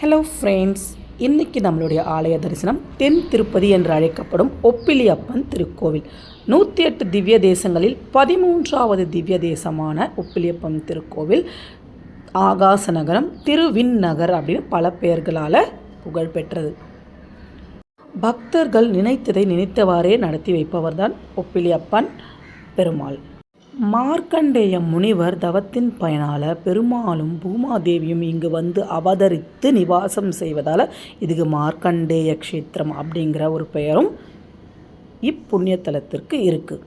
Hello friends, இன்றைக்கி நம்மளுடைய ஆலய தரிசனம் தென் திருப்பதி என்று அழைக்கப்படும் ஒப்பிலியப்பன் திருக்கோவில். 108 திவ்ய தேசங்களில் 13வது திவ்ய தேசமான ஒப்பிலியப்பன் திருக்கோவில் ஆகாச நகரம், திருவின் நகர் அப்படின்னு பல பெயர்களால் புகழ்பெற்றது. பக்தர்கள் நினைத்ததை நினைத்தவாறே நடத்தி வைப்பவர்தான் ஒப்பிலியப்பன் பெருமாள். மார்க்கண்டேய முனிவர் தவத்தின் பயனால பெருமாளும் பூமாதேவியும் இங்கு வந்து அவதரித்து நிவாசம் செய்வதால் இதுக்கு மார்க்கண்டேய க்ஷேத்திரம் அப்படிங்கிற ஒரு பெயரும் இப்புண்ணியத்தலத்திற்கு இருக்குது.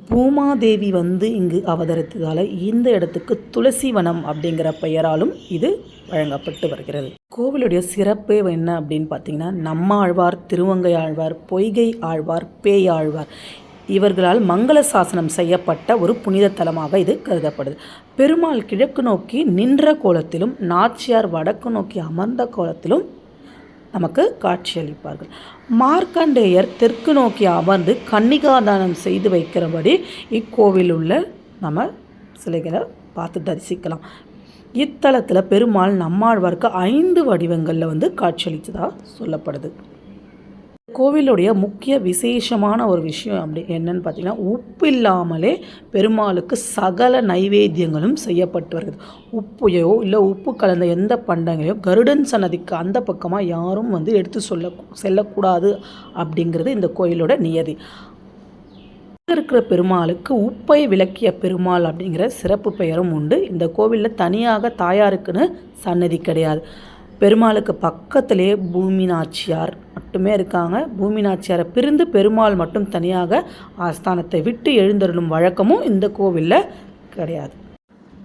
பூமாதேவி வந்து இங்கு அவதரித்ததால் இந்த இடத்துக்கு துளசிவனம் அப்படிங்கிற பெயராலும் இது வழங்கப்பட்டு வருகிறது. கோவிலுடைய சிறப்பே என்ன அப்படின்னு பார்த்தீங்கன்னா, நம்மாழ்வார், திருவங்கை ஆழ்வார், பொய்கை ஆழ்வார், பேயாழ்வார் இவர்களால் மங்கள சாசனம் செய்யப்பட்ட ஒரு புனித தலமாக இது கருதப்படுது. பெருமாள் கிழக்கு நோக்கி நின்ற கோலத்திலும் நாச்சியார் வடக்கு நோக்கி அமர்ந்த கோலத்திலும் நமக்கு காட்சியளிப்பார்கள். மார்க்கண்டேயர் தெற்கு நோக்கி அமர்ந்து கன்னிகாதானம் செய்து வைக்கிறபடி இக்கோவில் உள்ள நம்ம சிலைகளை பார்த்து தரிசிக்கலாம். இத்தலத்தில் பெருமாள் நம்மாழ்வாருக்கு 5 வடிவங்களில் வந்து காட்சியளித்ததாக சொல்லப்படுது. கோவிலுடைய முக்கிய விசேஷமான ஒரு விஷயம் அப்படி என்னன்னு பார்த்தீங்கன்னா, உப்பு இல்லாமலே பெருமாளுக்கு சகல நைவேத்தியங்களும் செய்யப்பட்டு வருகிறது. உப்பையோ இல்லை உப்பு கலந்த எந்த பண்டங்களையோ கருடன் சன்னதிக்கு அந்த பக்கமாக யாரும் வந்து எடுத்து செல்லக்கூடாது அப்படிங்கிறது இந்த கோயிலோட நியதி. இருக்கிற பெருமாளுக்கு உப்பை விளக்கிய பெருமாள் அப்படிங்கிற சிறப்பு பெயரும் உண்டு. இந்த கோவிலில் தனியாக தாயாருக்குன்னு சன்னதி கிடையாது. பெருமாளுக்கு பக்கத்திலே பூமி நாச்சியார் மட்டுமே இருக்காங்க. பூமி நாச்சியாரை பிரிந்து பெருமாள் மட்டும் தனியாக ஆஸ்தானத்தை விட்டு எழுந்தருளும் வழக்கமும் இந்த கோவிலில் கிடையாது.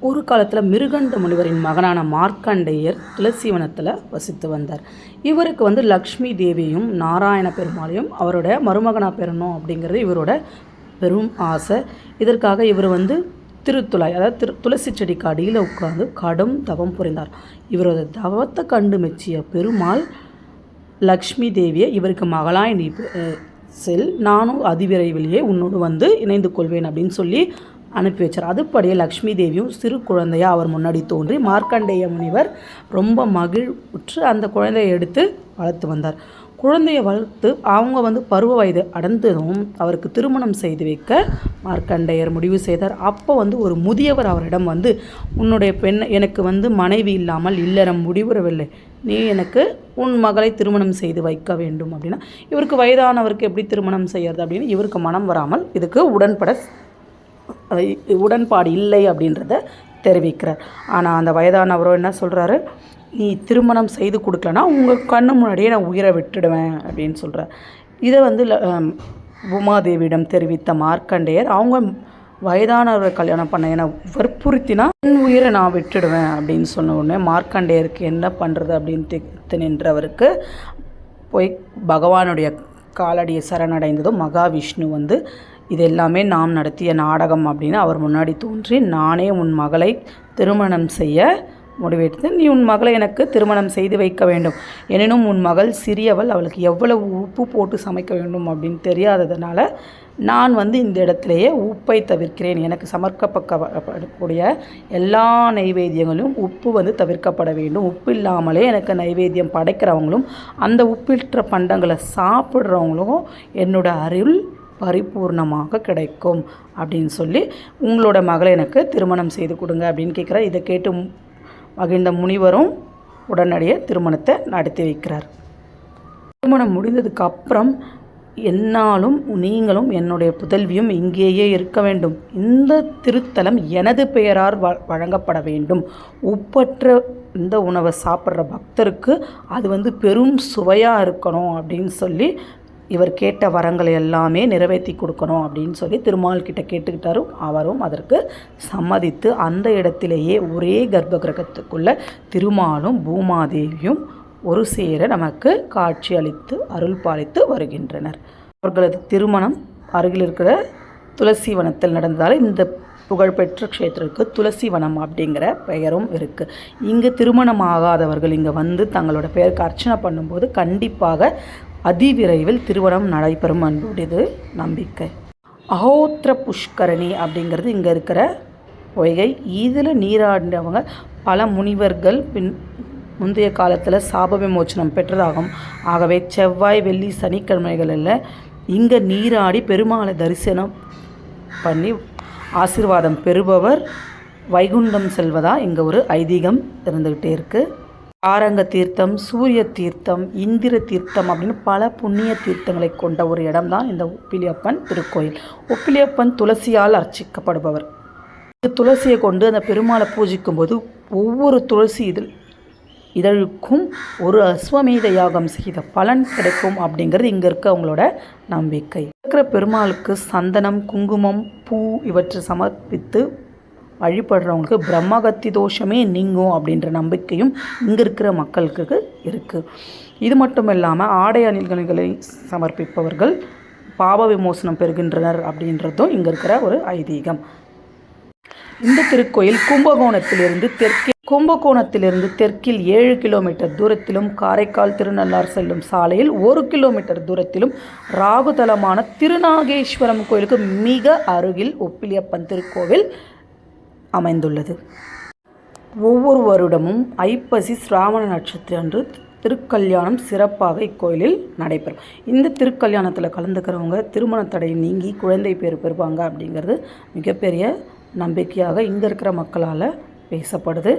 ஒரு காலத்தில் மிருகண்ட முனிவரின் மகனான மார்க்கண்டேயர் துளசிவனத்தில் வசித்து வந்தார். இவருக்கு வந்து லக்ஷ்மி தேவியும் நாராயண பெருமாளையும் அவரோட மருமகனாக பெறணும் அப்படிங்கிறது இவரோட பெரும் ஆசை. இதற்காக இவர் வந்து திருத்துளாய், அதாவது துளசி செடிக்கு அடியில் உட்கார்ந்து கடும் தவம் புரிந்தார். இவரோட தவத்தை கண்டு மெச்சிய பெருமாள் லக்ஷ்மி தேவியை இவருக்கு மகளாய் நீ செல், நானும் அதிவிரைவிலேயே உன்னோடு வந்து இணைந்து கொள்வேன் அப்படின்னு சொல்லி அனுப்பி வச்சார். அதுபடியே லக்ஷ்மி தேவியும் சிறு குழந்தையாக அவர் முன்னாடி தோன்றி மார்க்கண்டேய முனிவர் ரொம்ப மகிழ்வுற்று அந்த குழந்தையை எடுத்து வளர்த்து வந்தார். குழந்தையை வளர்த்து அவங்க வந்து பருவ வயது அடைந்ததும் அவருக்கு திருமணம் செய்து வைக்க மார்க்கண்டேயர் முடிவு செய்தார். அப்போ வந்து ஒரு முதியவர் அவரிடம் வந்து, உன்னுடைய எனக்கு வந்து மனைவி இல்லாமல் இல்லறம் முடிவுறவில்லை, நீ எனக்கு உன் மகளை திருமணம் செய்து வைக்க வேண்டும் அப்படின்னா, இவருக்கு வயதானவருக்கு எப்படி திருமணம் செய்யறது அப்படின்னு இவருக்கு மனம் வராமல் இதுக்கு உடன்பாடு இல்லை அப்படின்றத தெரிவிக்கிறார். ஆனால் அந்த வயதானவரோ என்ன சொல்கிறாரு, நீ திருமணம் செய்து கொடுக்கலனா உங்கள் கண்ணு முன்னாடியே நான் உயிரை விட்டுடுவேன் அப்படின்னு சொல்கிறார். இதை வந்து பூமாதேவியிடம் தெரிவித்த மார்க்கண்டேயர், அவங்க வயதானவரை கல்யாணம் பண்ண என வற்புறுத்தினா என் உயிரை நான் விட்டுடுவேன் அப்படின்னு சொன்ன உடனே மார்க்கண்டேயருக்கு என்ன பண்ணுறது அப்படின்னு நின்றவருக்கு போய் பகவானுடைய காலடியை சரணடைந்ததும் மகாவிஷ்ணு வந்து, இது எல்லாமே நாம் நடத்திய நாடகம் அப்படின்னு அவர் முன்னாடி தோன்றி, நானே உன் மகளை திருமணம் செய்ய முடிவெடுத்து நீ உன் மகளை எனக்கு திருமணம் செய்து வைக்க வேண்டும். எனினும் உன் மகள் சிறியவள், அவளுக்கு எவ்வளவு உப்பு போட்டு சமைக்க வேண்டும் அப்படின்னு தெரியாததுனால நான் வந்து இந்த இடத்துலையே உப்பை தவிர்க்கிறேன். எனக்கு சமர்க்கப்படக்கூடிய எல்லா நைவேத்தியங்களும் உப்பு வந்து தவிர்க்கப்பட வேண்டும். உப்பு இல்லாமலே எனக்கு நைவேத்தியம் படைக்கிறவங்களும் அந்த உப்பிற்ற பண்டங்களை சாப்பிட்றவங்களும் என்னோட அருள் பரிபூர்ணமாக கிடைக்கும் அப்படின்னு சொல்லி உங்களோட மகளை எனக்கு திருமணம் செய்து கொடுங்க அப்படின்னு கேட்குறார். இதை கேட்டு மகிழ்ந்த முனிவரும் உடனடியே திருமணத்தை நடத்தி வைக்கிறார். திருமணம் முடிந்ததுக்கு அப்புறம், என்னாலும் நீங்களும் என்னுடைய புதல்வியும் இங்கேயே இருக்க வேண்டும். இந்த திருத்தலம் எனது பெயரால் வழங்கப்பட வேண்டும். உப்பற்ற இந்த உணவை சாப்பிட்ற பக்தருக்கு அது வந்து பெரும் சுவையாக இருக்கணும் அப்படின்னு சொல்லி இவர் கேட்ட வரங்களை எல்லாமே நிறைவேற்றி கொடுக்கணும் அப்படின்னு சொல்லி திருமால் கிட்ட கேட்டுக்கிட்டாரும். அவரும் அதற்கு சம்மதித்து அந்த இடத்திலேயே ஒரே கர்ப்ப கிரகத்துக்குள்ள திருமாலும் பூமாதேவியும் ஒரு சேர நமக்கு காட்சி அளித்து அருள் பாலித்து வருகின்றனர். அவர்களது திருமணம் அருகில் இருக்கிற துளசிவனத்தில் நடந்ததால் இந்த புகழ்பெற்ற க்ஷேத்திரத்துக்கு துளசிவனம் அப்படிங்கிற பெயரும் இருக்குது. இங்கு திருமணம் ஆகாதவர்கள் இங்கே வந்து தங்களோட பெயருக்கு அர்ச்சனை பண்ணும்போது கண்டிப்பாக அதிவிரைவில் திருமணம் நடைபெறும் என்பது நம்பிக்கை. அஹோத்திர புஷ்கரணி அப்படிங்கிறது இங்கே இருக்கிற பொய்கை. இதில் நீராடினவங்க பல முனிவர்கள் முந்தைய காலத்தில் சாப விமோச்சனம் பெற்றதாகும். ஆகவே செவ்வாய், வெள்ளி, சனிக்கிழமைகளில் இங்கே நீராடி பெருமாளை தரிசனம் பண்ணி ஆசீர்வாதம் பெறுபவர் வைகுண்டம் செல்வதா இங்கே ஒரு ஐதீகம் இருந்துக்கிட்டே இருக்குது. ஆரங்க தீர்த்தம், சூரிய தீர்த்தம், இந்திர தீர்த்தம் அப்படின்னு பல புண்ணிய தீர்த்தங்களை கொண்ட ஒரு இடம்தான் இந்த உப்பிலியப்பன் திருக்கோயில். உப்பிலியப்பன் துளசியால் அர்ச்சிக்கப்படுபவர். துளசியை கொண்டு அந்த பெருமாளை பூஜிக்கும் போது ஒவ்வொரு துளசி இதழுக்கும் ஒரு அஸ்வமேத யாகம் செய்த பலன் கிடைக்கும் அப்படிங்கிறது இங்கே இருக்க அவங்களோட நம்பிக்கை. இருக்கிற பெருமாளுக்கு சந்தனம், குங்குமம், பூ இவற்றை சமர்ப்பித்து வழிபடுறவங்களுக்கு பிரம்மகத்தி தோஷமே நீங்கும் அப்படின்ற நம்பிக்கையும் இங்கே இருக்கிற மக்களுக்கு இருக்குது. இது மட்டும் இல்லாமல் ஆடை அணில்களை சமர்ப்பிப்பவர்கள் பாவ விமோசனம் பெறுகின்றனர் அப்படின்றதும் இங்கே இருக்கிற ஒரு ஐதீகம். இந்த திருக்கோயில் கும்பகோணத்திலிருந்து தெற்கில் 7 கிலோமீட்டர் தூரத்திலும், காரைக்கால் திருநள்ளார் செல்லும் சாலையில் 1 கிலோமீட்டர் தூரத்திலும், ராகுதலமான திருநாகேஸ்வரம் கோயிலுக்கு மிக அருகில் உப்பிலியப்பன் திருக்கோவில் அமைந்துள்ளது. ஒவ்வொரு வருடமும் ஐப்பசி சிராவண நட்சத்திரம் அன்று திருக்கல்யாணம் சிறப்பாக இக்கோயிலில் நடைபெறும். இந்த திருக்கல்யாணத்தில் கலந்துக்கிறவங்க திருமண தடை நீங்கி குழந்தை பேர் பெறுவாங்க அப்படிங்கிறது மிகப்பெரிய நம்பிக்கையாக இங்கே இருக்கிற மக்களால் பேசப்படுது.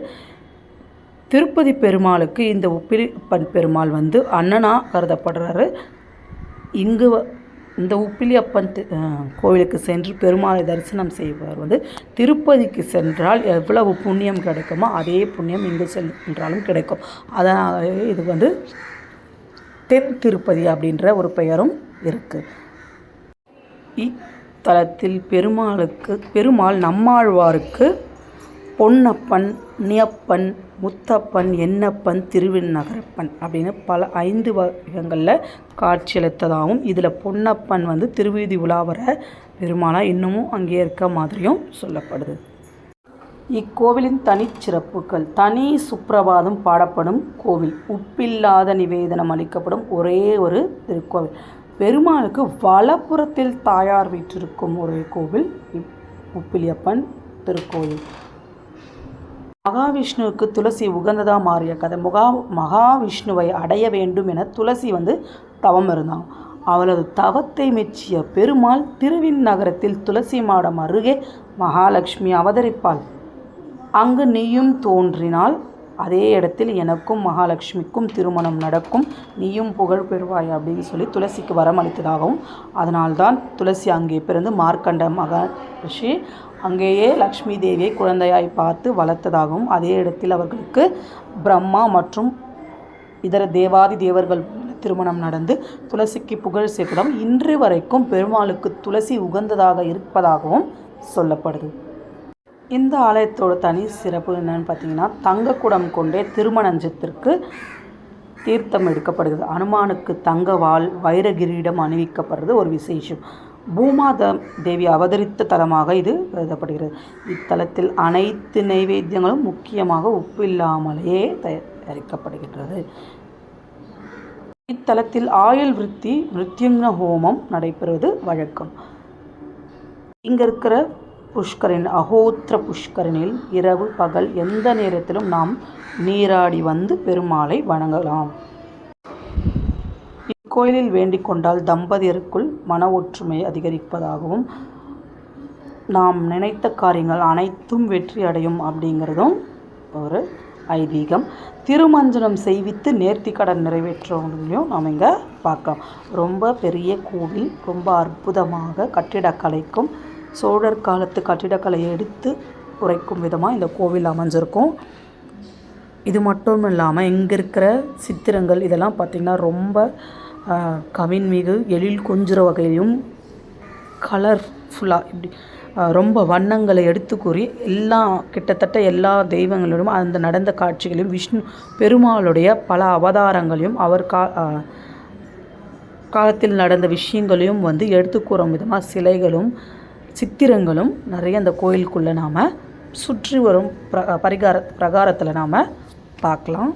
திருப்பதி பெருமாளுக்கு இந்த உப்பிலியப்பன் பெருமாள் அண்ணனாக கருதப்படுறாரு. இந்த உப்பிலியப்பன் கோவிலுக்கு சென்று பெருமாளை தரிசனம் செய்பவர் திருப்பதிக்கு சென்றால் எவ்வளவு புண்ணியம் கிடைக்குமோ அதே புண்ணியம் இங்கு சென்றாலும் கிடைக்கும். அதனாலே இது தென் திருப்பதி அப்படின்ற ஒரு பெயரும் இருக்குது. இத்தலத்தில் பெருமாள் நம்மாழ்வாருக்கு பொன்னப்பன், நியப்பன், முத்தப்பன், எண்ணப்பன், திருவிண்ணகரப்பன் அப்படின்னு பல 5 வகைகளில் காட்சியளித்ததாகவும், இதில் பொன்னப்பன் திருவீதி உலாவர பெருமாளாக இன்னமும் அங்கே இருக்க மாதிரியும் சொல்லப்படுது. இக்கோவிலின் தனிச்சிறப்புகள்: தனி சுப்பிரபாதம் பாடப்படும் கோவில், உப்பில்லாத நிவேதனம் அளிக்கப்படும் ஒரே ஒரு திருக்கோவில், பெருமாளுக்கு வலப்புறத்தில் தாயார் வீற்றிருக்கும் ஒரே கோவில் உப்பிலியப்பன் திருக்கோயில். மகாவிஷ்ணுவுக்கு துளசி உகந்ததாக மாறிய கதை. மகாவிஷ்ணுவை அடைய வேண்டும் என துளசி தவம் இருந்தான். அவளது தவத்தை மெச்சிய பெருமாள் திருவிண்ணகரத்தில் துளசி மாடம் அருகே மகாலட்சுமி அவதரிப்பாள். அங்கு நீயும் தோன்றினால் அதே இடத்தில் எனக்கும் மகாலட்சுமிக்கும் திருமணம் நடக்கும், நீயும் புகழ் பெறுவாய் அப்படின்னு சொல்லி துளசிக்கு வரம் அளித்ததாகவும், அதனால்தான் துளசி அங்கே பிறந்து மார்க்கண்ட மகர்ஷி அங்கேயே லக்ஷ்மி தேவியை குழந்தையாய் பார்த்து வளர்த்ததாகவும், அதே இடத்தில் அவர்களுக்கு பிரம்மா மற்றும் இதர தேவாதி தேவர்கள் திருமணம் நடந்து துளசிக்கு புகழ் சேர்த்ததாகவும், இன்று வரைக்கும் பெருமாளுக்கு துளசி உகந்ததாக இருப்பதாகவும் சொல்லப்படுது. இந்த ஆலயத்தோட தனி சிறப்பு என்னன்னு பார்த்தீங்கன்னா, தங்கக்குடம் கொண்டே திருமணஞ்சத்திற்கு தீர்த்தம் எடுக்கப்படுகிறது. அனுமானுக்கு தங்க வாள், வைர கிரீடம் அணிவிக்கப்படுறது ஒரு விசேஷம். பூமா தேவி அவதரித்த தலமாக இது கருதப்படுகிறது. இத்தலத்தில் அனைத்து நைவேத்தியங்களும் முக்கியமாக உப்பு இல்லாமலேயே தயாரிக்கப்படுகின்றது. இத்தலத்தில் ஆயுள் விருத்தி மிருத்யுஞ்ச ஹோமம் நடைபெறுவது வழக்கம். இங்கே இருக்கிற அகோத்திர புஷ்கரனில் இரவு பகல் எந்த நேரத்திலும் நாம் நீராடி பெருமாளை வணங்கலாம். இக்கோயிலில் வேண்டிக் கொண்டால் தம்பதியருக்குள் மன ஒற்றுமை அதிகரிப்பதாகவும், நாம் நினைத்த காரியங்கள் அனைத்தும் வெற்றி அடையும் அப்படிங்கிறதும் ஒரு ஐதீகம். திருமஞ்சனம் செய்வித்து நேர்த்தி கடன் நிறைவேற்றவங்களையும் நாம் இங்கே பார்க்கலாம். ரொம்ப பெரிய கோவில், ரொம்ப அற்புதமாக கட்டிடக்கலைக்கும் சோழர் காலத்து கட்டிடக்கலையை எடுத்து உரைக்கும் விதமாக இந்த கோவில் அமைஞ்சிருக்கும். இது மட்டும் இல்லாமல் இங்கே இருக்கிற சித்திரங்கள் இதெல்லாம் பார்த்திங்கன்னா ரொம்ப கவின்மிகு, எழில் கொஞ்சுற வகையிலும் கலர்ஃபுல்லாக இப்படி ரொம்ப வண்ணங்களை எடுத்து கூறி கிட்டத்தட்ட எல்லா தெய்வங்களிலும் அந்த நடந்த காட்சிகளையும் விஷ்ணு பெருமாளுடைய பல அவதாரங்களையும் அவர் காலத்தில் நடந்த விஷயங்களையும் எடுத்து கூறும் விதமாக சிலைகளும் சித்திரங்களும் நிறைய அந்த கோயிலுக்குள்ளே நாம் சுற்றி வரும் பிரகாரத்தில் நாம் பார்க்கலாம்.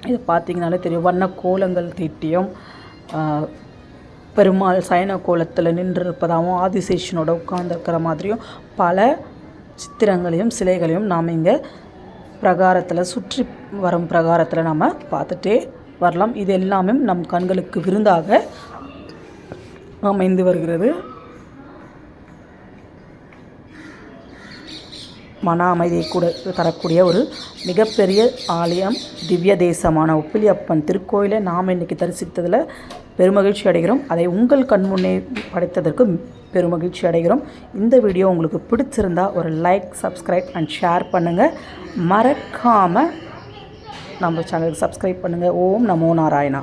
இது பார்த்திங்கனாலே தெரியும். வண்ண கோலங்கள் தீட்டியும் பெருமாள் சயன கோலத்தில் நின்றிருப்பதாகவும் ஆதிசேஷனோட உட்கார்ந்துருக்கிற மாதிரியும் பல சித்திரங்களையும் சிலைகளையும் நாம் இங்கே பிரகாரத்தில் சுற்றி வரும் பிரகாரத்தில் நம்ம பார்த்துட்டே வரலாம். இது எல்லாமே நம் கண்களுக்கு விருந்தாக அமைந்து வருகிறது. மன அமைதியை கூட தரக்கூடிய ஒரு மிகப்பெரிய ஆலயம், திவ்ய தேசமான உப்பிலியப்பன் திருக்கோயிலை நாம் இன்றைக்கி தரிசித்ததில் பெருமகிழ்ச்சி அடைகிறோம். அதை உங்கள் கண்முன்னே படைத்ததற்கு பெருமகிழ்ச்சி அடைகிறோம். இந்த வீடியோ உங்களுக்கு பிடிச்சிருந்தால் ஒரு லைக், சப்ஸ்கிரைப் அண்ட் ஷேர் பண்ணுங்கள். மறக்காமல் நம்ம சேனலுக்கு சப்ஸ்கிரைப் பண்ணுங்கள். ஓம் நமோ நாராயணா.